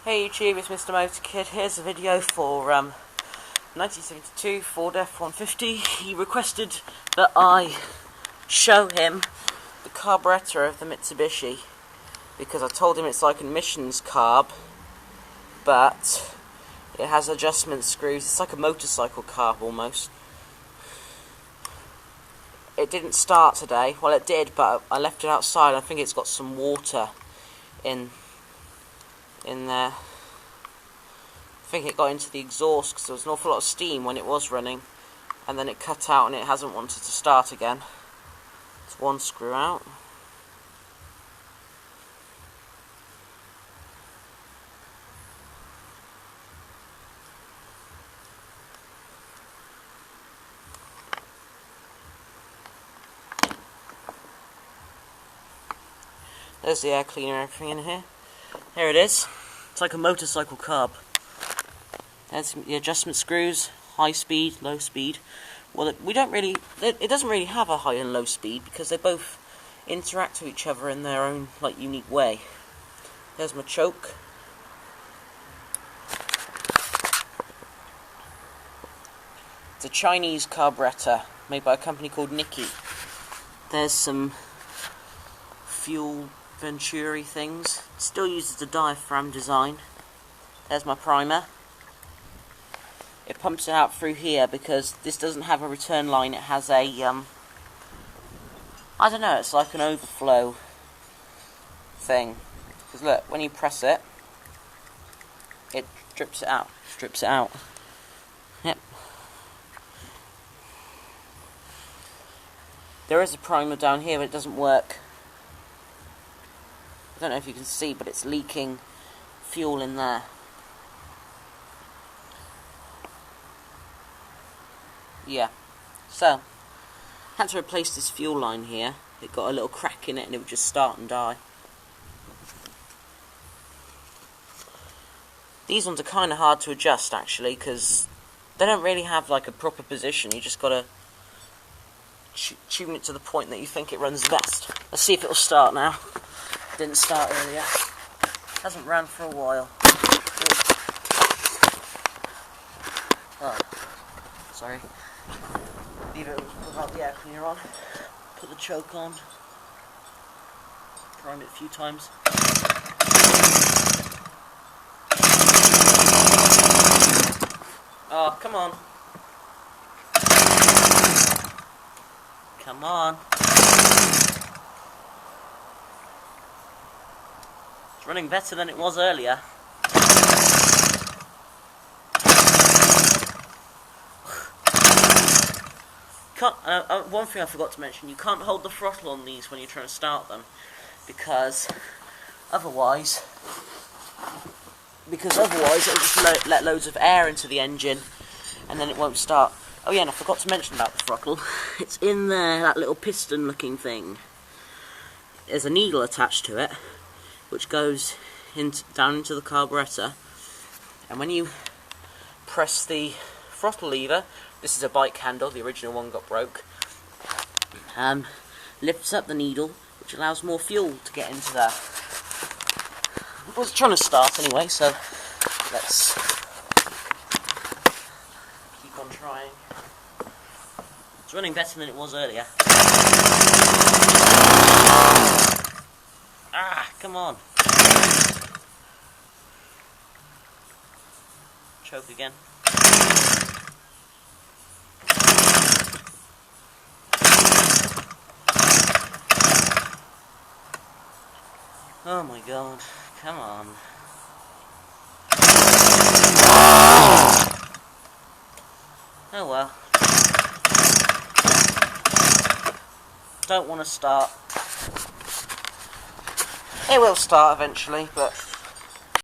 Hey YouTube, it's Mr. Motor Kid. Here's a video for 1972 Ford F-150. He requested that I show him the carburetor of the Mitsubishi because I told him it's like an emissions carb, but it has adjustment screws. It's like a motorcycle carb almost. It didn't start today. Well, it did, but I left it outside. I think it's got some water in there. I think it got into the exhaust because there was an awful lot of steam when it was running, and then it cut out and it hasn't wanted to start again. It's one screw out. There's the air cleaner and everything in here. Here it is. It's like a motorcycle carb. There's the adjustment screws, high speed, low speed. Well, it doesn't really have a high and low speed because they both interact with each other in their own unique way. There's my choke. It's a Chinese carburetor made by a company called Nikki. There's some fuel venturi things. It still uses the diaphragm design. There's my primer. It pumps it out through here because this doesn't have a return line. It has a I don't know, it's like an overflow thing. Because look, when you press it, it strips it out. Yep. There is a primer down here, but it doesn't work. I don't know if you can see, but it's leaking fuel in there. Yeah. So, had to replace this fuel line here. It got a little crack in it and it would just start and die. These ones are kind of hard to adjust actually, because they don't really have like a proper position. You just got to tune it to the point that you think it runs best. Let's see if it'll start now. Didn't start earlier. Hasn't ran for a while. Oh, sorry. Leave it without the air cleaner on. Put the choke on. Prime it a few times. Oh, come on. Come on. It's running better than it was earlier. One thing I forgot to mention, you can't hold the throttle on these when you're trying to start them, because otherwise it'll just let loads of air into the engine and then it won't start. Oh yeah, and I forgot to mention about the throttle. It's in there, that little piston looking thing. There's a needle attached to it which goes down into the carburetor, and when you press the throttle lever, this is a bike handle, the original one got broke, lifts up the needle, which allows more fuel to get into there. I was trying to start anyway, so let's keep on trying. It's running better than it was earlier. Ah, come on. Choke again. Oh my god, come on. Oh well. Don't want to start. It will start eventually, but